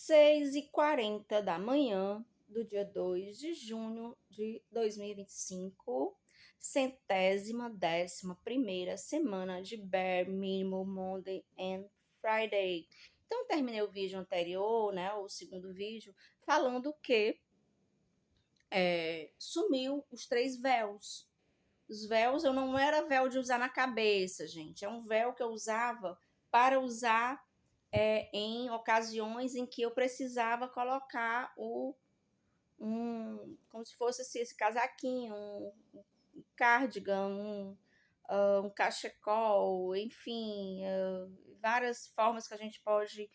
6h40 da manhã do dia 2 de junho de 2025, 111ª semana de Bare Minimum Monday and Friday. Então, terminei o vídeo anterior, né, o segundo vídeo, falando que sumiu os 3 véus. Os véus, eu não era véu de usar na cabeça, gente. É um véu que eu usava para usar em ocasiões em que eu precisava colocar como se fosse esse casaquinho, um cardigan, um cachecol, enfim, várias formas que a gente pode,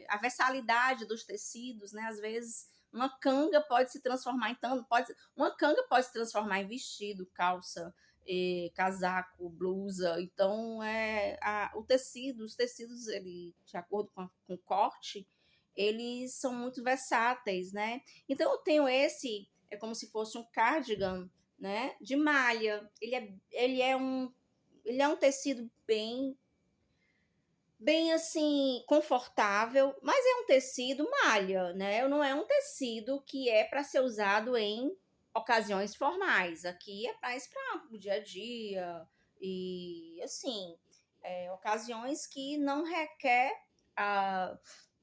a versalidade dos tecidos, né? Às vezes uma canga pode se transformar uma canga pode se transformar em vestido, calça, casaco, blusa. Então, os tecidos, ele, de acordo com o corte, eles são muito versáteis, né? Então, eu tenho esse, é como se fosse um cardigan, né, de malha. Ele é um tecido bem assim confortável, mas é um tecido malha, né? Não é um tecido que é para ser usado em ocasiões formais. Aqui é mais para o dia a dia e assim, ocasiões que não requer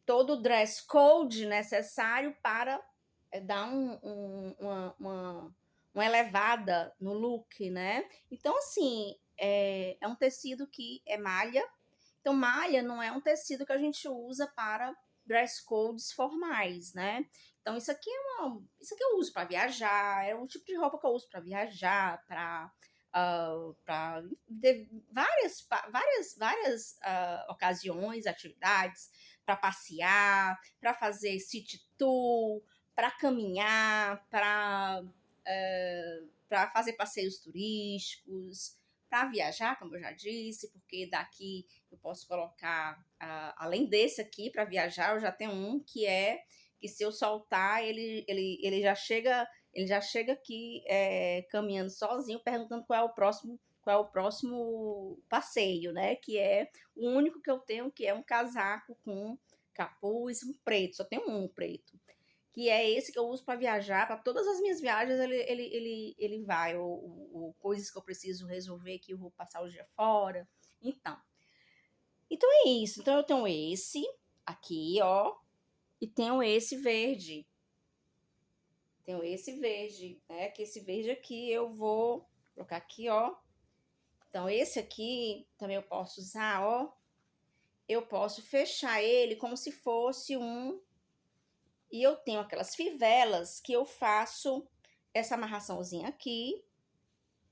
todo o dress code necessário para dar uma elevada no look, né? Então, assim, é um tecido que é malha. Então, malha não é um tecido que a gente usa para dress codes formais, né? Então, isso aqui eu uso para viajar, é um tipo de roupa que eu uso para viajar, para várias ocasiões, atividades, para passear, para fazer city tour, para caminhar, para fazer passeios turísticos, para viajar, como eu já disse, porque daqui eu posso colocar, além desse aqui, para viajar, eu já tenho um que se eu soltar, ele já chega aqui caminhando sozinho, perguntando qual é o próximo passeio, né? Que é o único que eu tenho, que é um casaco com capuz, um preto, só tenho um preto, que é esse que eu uso para viajar. Para todas as minhas viagens ele vai, ou coisas que eu preciso resolver, que eu vou passar o dia fora. Então é isso. Então eu tenho esse aqui, ó, e tenho esse verde. Tenho esse verde, né? Que esse verde aqui eu vou colocar aqui, ó. Então esse aqui também eu posso usar, ó. Eu posso fechar ele como se fosse e eu tenho aquelas fivelas que eu faço essa amarraçãozinha aqui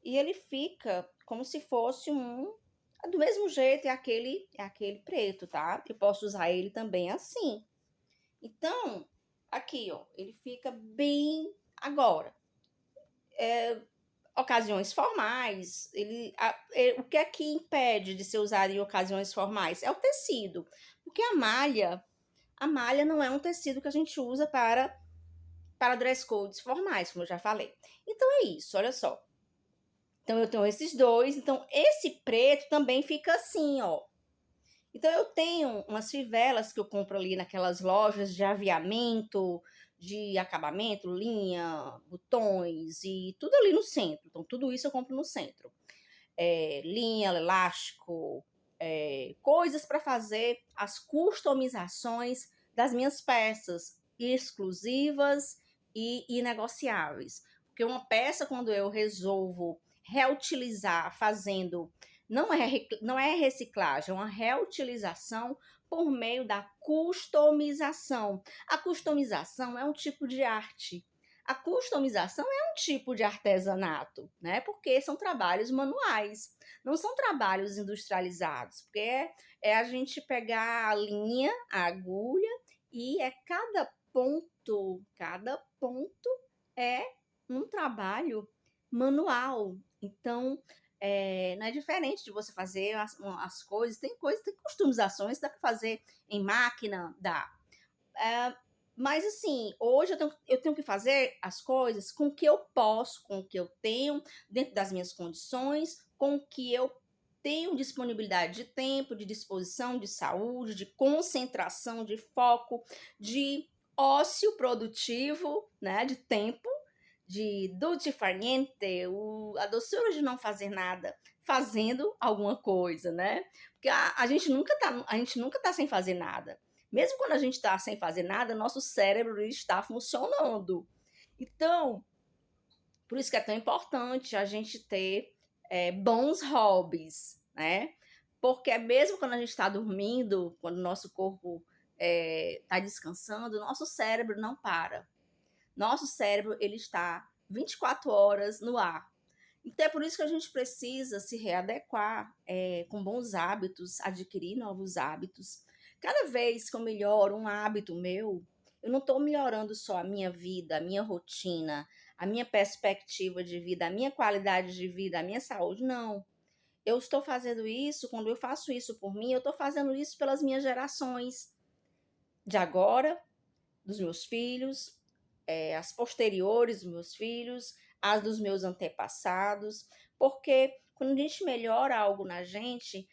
e ele fica como se fosse do mesmo jeito, é aquele preto, tá? Eu posso usar ele também assim. Então, aqui, ó, ele fica bem agora. Ocasiões formais, o que é que impede de ser usado em ocasiões formais? É o tecido, porque a malha não é um tecido que a gente usa para dress codes formais, como eu já falei. Então é isso, olha só. Então eu tenho esses dois, então esse preto também fica assim, ó. Então eu tenho umas fivelas que eu compro ali naquelas lojas de aviamento, de acabamento, linha, botões e tudo ali no centro. Então tudo isso eu compro no centro. Linha, elástico, coisas para fazer as customizações das minhas peças exclusivas e inegociáveis. Porque uma peça, quando eu resolvo reutilizar fazendo, não é reciclagem, é uma reutilização por meio da customização. A customização é um tipo de arte. A customização é um tipo de artesanato, né? Porque são trabalhos manuais, não são trabalhos industrializados, porque é a gente pegar a linha, a agulha e cada ponto é um trabalho manual. Então, não é diferente de você fazer as coisas. Tem customizações que dá para fazer em máquina, dá. Mas assim, hoje eu tenho que fazer as coisas com o que eu posso, com o que eu tenho, dentro das minhas condições, com o que eu tenho disponibilidade de tempo, de disposição, de saúde, de concentração, de foco, de ócio produtivo, né, de tempo, de dolce far niente, a doçura de não fazer nada, fazendo alguma coisa, né? Porque a gente nunca tá sem fazer nada. Mesmo quando a gente está sem fazer nada, nosso cérebro está funcionando. Então, por isso que é tão importante a gente ter bons hobbies, né? Porque mesmo quando a gente está dormindo, quando o nosso corpo está descansando, nosso cérebro não para. Nosso cérebro ele está 24 horas no ar. Então é por isso que a gente precisa se readequar com bons hábitos, adquirir novos hábitos. Cada vez que eu melhoro um hábito meu, eu não estou melhorando só a minha vida, a minha rotina, a minha perspectiva de vida, a minha qualidade de vida, a minha saúde, não. Eu estou fazendo isso, quando eu faço isso por mim, eu estou fazendo isso pelas minhas gerações de agora, dos meus filhos, as posteriores dos meus filhos, as dos meus antepassados, porque quando a gente melhora algo na gente,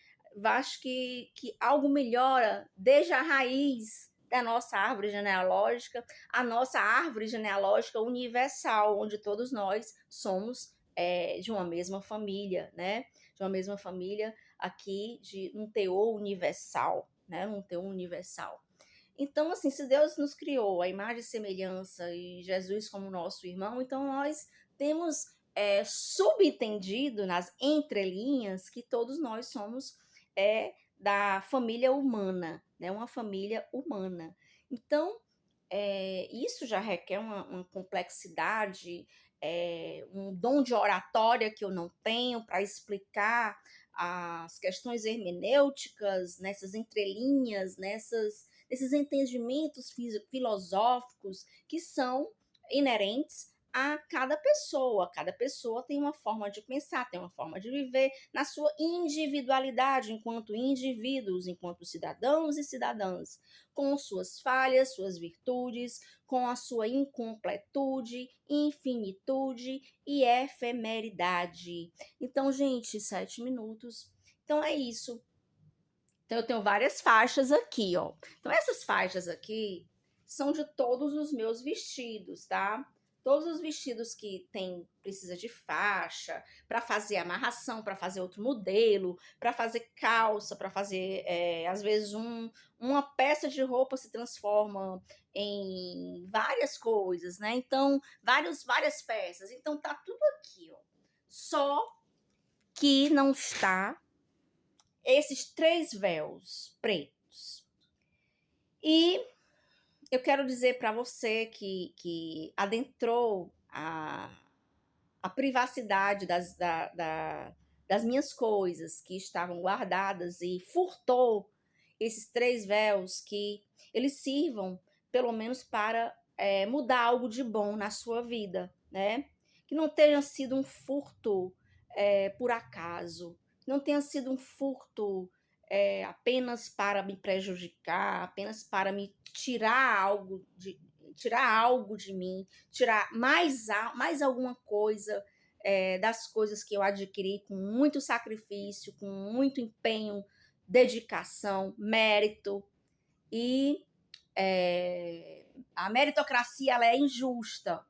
acho que algo melhora desde a raiz da nossa árvore genealógica, a nossa árvore genealógica universal, onde todos nós somos de uma mesma família, né? De uma mesma família aqui, de um teor universal, né? Um teor universal. Então, assim, se Deus nos criou a imagem e semelhança e Jesus como nosso irmão, então nós temos subentendido nas entrelinhas que todos nós somos da família humana, né? Uma família humana. Então, isso já requer uma complexidade, um dom de oratória que eu não tenho para explicar as questões hermenêuticas nessas entrelinhas, nesses entendimentos filosóficos que são inerentes a cada pessoa. Cada pessoa tem uma forma de pensar, tem uma forma de viver na sua individualidade, enquanto indivíduos, enquanto cidadãos e cidadãs, com suas falhas, suas virtudes, com a sua incompletude, infinitude e efemeridade. Então, gente, 7 minutos. Então é isso. Então eu tenho várias faixas aqui, ó. Então essas faixas aqui são de todos os meus vestidos, tá? Todos os vestidos que precisa de faixa para fazer amarração, para fazer outro modelo, para fazer calça, para fazer às vezes uma peça de roupa se transforma em várias coisas, né? Então várias peças. Então tá tudo aqui, ó. Só que não está esses 3 véus pretos. E eu quero dizer para você que adentrou a privacidade das minhas coisas que estavam guardadas e furtou esses 3 véus, que eles sirvam pelo menos para mudar algo de bom na sua vida, né? Que não tenha sido um furto por acaso, não tenha sido um furto apenas para me prejudicar, apenas para me tirar algo de mim, tirar mais alguma coisa das coisas que eu adquiri com muito sacrifício, com muito empenho, dedicação, mérito. E a meritocracia ela é injusta.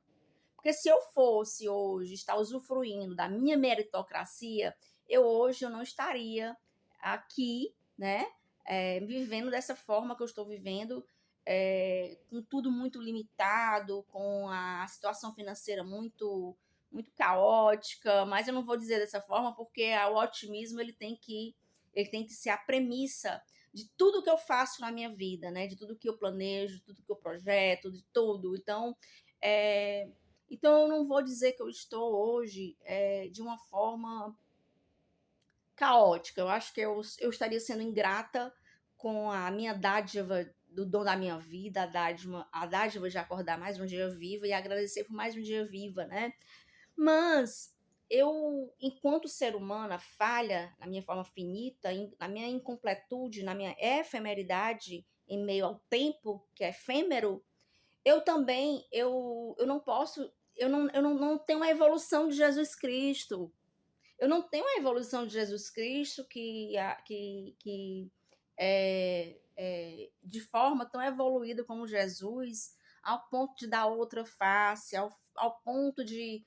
Porque se eu fosse hoje estar usufruindo da minha meritocracia, hoje eu não estaria aqui, né, vivendo dessa forma que eu estou vivendo, com tudo muito limitado, com a situação financeira muito caótica, mas eu não vou dizer dessa forma porque o otimismo ele tem que ser a premissa de tudo que eu faço na minha vida, né, de tudo que eu planejo, de tudo que eu projeto, de tudo. Então eu não vou dizer que eu estou hoje de uma forma caótica. Eu acho que eu estaria sendo ingrata com a minha dádiva do dom da minha vida, a dádiva de acordar mais um dia viva e agradecer por mais um dia viva, né? Mas eu, enquanto ser humana, falha na minha forma finita, na minha incompletude, na minha efemeridade, em meio ao tempo que é efêmero, eu também, eu não posso, eu não tenho a evolução de Jesus Cristo. Eu não tenho a evolução de Jesus Cristo que de forma tão evoluída como Jesus, ao ponto de dar outra face, ao ponto de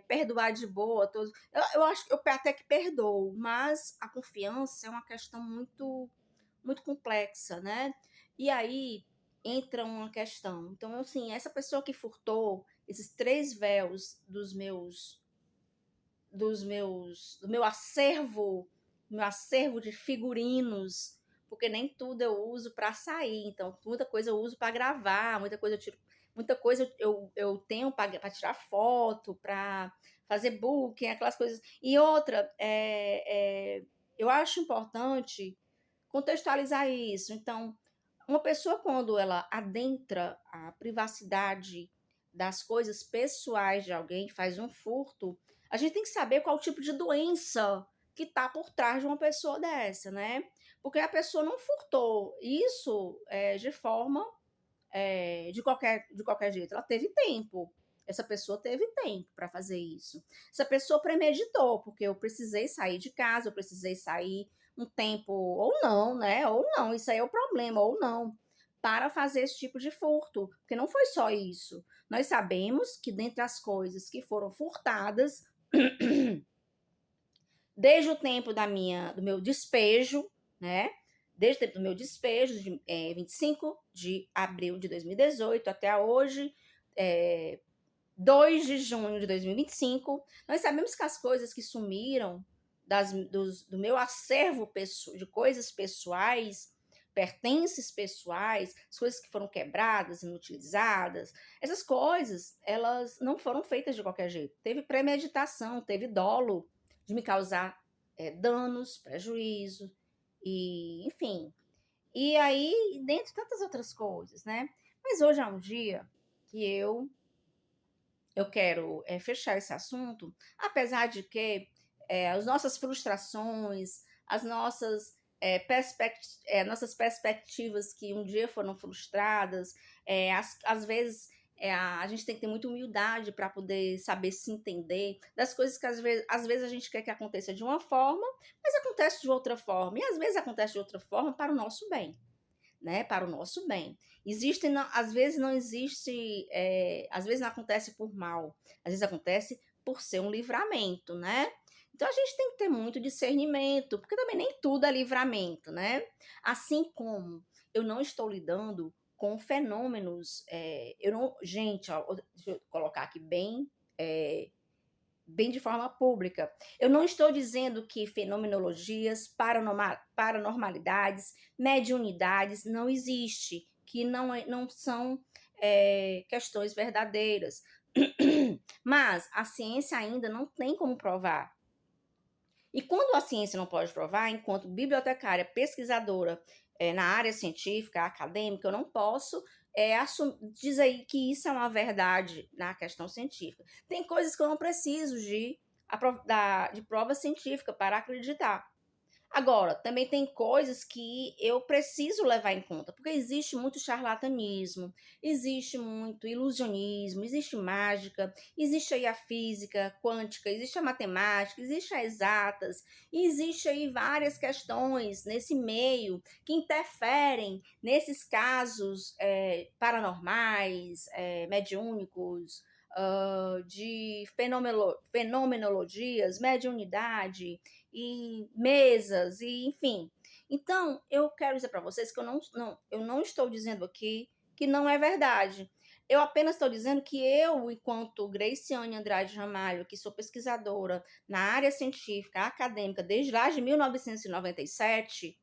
perdoar de boa todos. Eu acho que eu até que perdoo, mas a confiança é uma questão muito, muito complexa, né? E aí entra uma questão. Então, assim, essa pessoa que furtou esses 3 véus do meu acervo de figurinos, porque nem tudo eu uso para sair, então muita coisa eu uso para gravar, muita coisa eu tiro, muita coisa eu tenho para tirar foto, para fazer booking, aquelas coisas. E outra, eu acho importante contextualizar isso. Então, uma pessoa, quando ela adentra a privacidade das coisas pessoais de alguém, faz um furto, a gente tem que saber qual tipo de doença que está por trás de uma pessoa dessa, né? Porque a pessoa não furtou isso de forma de qualquer jeito. Ela teve tempo. Essa pessoa teve tempo para fazer isso. Essa pessoa premeditou, porque eu precisei sair de casa, eu precisei sair um tempo, ou não, né? Ou não, isso aí é o problema, ou não, para fazer esse tipo de furto. Porque não foi só isso. Nós sabemos que dentre as coisas que foram furtadas, desde o tempo do meu despejo, né? Desde o tempo do meu despejo, de 25 de abril de 2018 até hoje, 2 de junho de 2025, nós sabemos que as coisas que sumiram do meu acervo de coisas pessoais, pertences pessoais, as coisas que foram quebradas, inutilizadas, essas coisas, elas não foram feitas de qualquer jeito. Teve premeditação, teve dolo de me causar danos, prejuízo, e enfim. E aí, dentre tantas outras coisas, né? Mas hoje é um dia que eu quero fechar esse assunto, apesar de que as nossas frustrações, as nossas perspectivas que um dia foram frustradas, às vezes a gente tem que ter muita humildade para poder saber se entender das coisas que às vezes a gente quer que aconteça de uma forma, mas acontece de outra forma, e às vezes acontece de outra forma para o nosso bem, né, para o nosso bem. Às vezes não existe, às vezes não acontece por mal, às vezes acontece por ser um livramento, né? Então a gente tem que ter muito discernimento, porque também nem tudo é livramento, né? Assim como eu não estou lidando com fenômenos, eu não, gente, ó, deixa eu colocar aqui bem de forma pública. Eu não estou dizendo que fenomenologias, paranormalidades, mediunidades não existe, que não são questões verdadeiras. Mas a ciência ainda não tem como provar. E quando a ciência não pode provar, enquanto bibliotecária, pesquisadora na área científica, acadêmica, eu não posso dizer que isso é uma verdade na questão científica. Tem coisas que eu não preciso de prova científica para acreditar. Agora, também tem coisas que eu preciso levar em conta, porque existe muito charlatanismo, existe muito ilusionismo, existe mágica, existe aí a física quântica, existe a matemática, existe as exatas, e existe aí várias questões nesse meio que interferem nesses casos paranormais, mediúnicos, de fenomenologias, mediunidade, e mesas, e enfim. Então, eu quero dizer para vocês que eu não estou dizendo aqui que não é verdade. Eu apenas estou dizendo que eu, enquanto Graciane Andrade Ramalho, que sou pesquisadora na área científica, acadêmica, desde lá de 1997,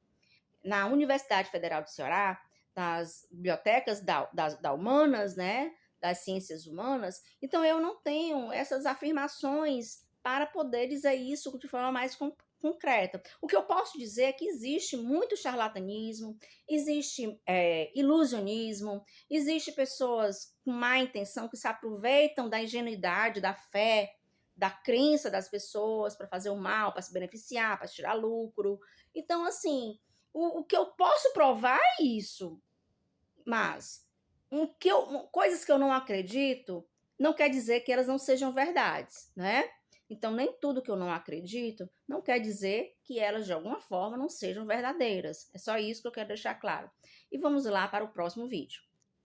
na Universidade Federal do Ceará, nas bibliotecas da Humanas, né, das ciências humanas, então eu não tenho essas afirmações para poder dizer isso de forma mais concreta. O que eu posso dizer é que existe muito charlatanismo, existe ilusionismo, existe pessoas com má intenção que se aproveitam da ingenuidade, da fé, da crença das pessoas para fazer o mal, para se beneficiar, para tirar lucro. Então, assim, o que eu posso provar é isso, mas coisas que eu não acredito não quer dizer que elas não sejam verdades, né? Então, nem tudo que eu não acredito não quer dizer que elas de alguma forma não sejam verdadeiras. É só isso que eu quero deixar claro. E vamos lá para o próximo vídeo.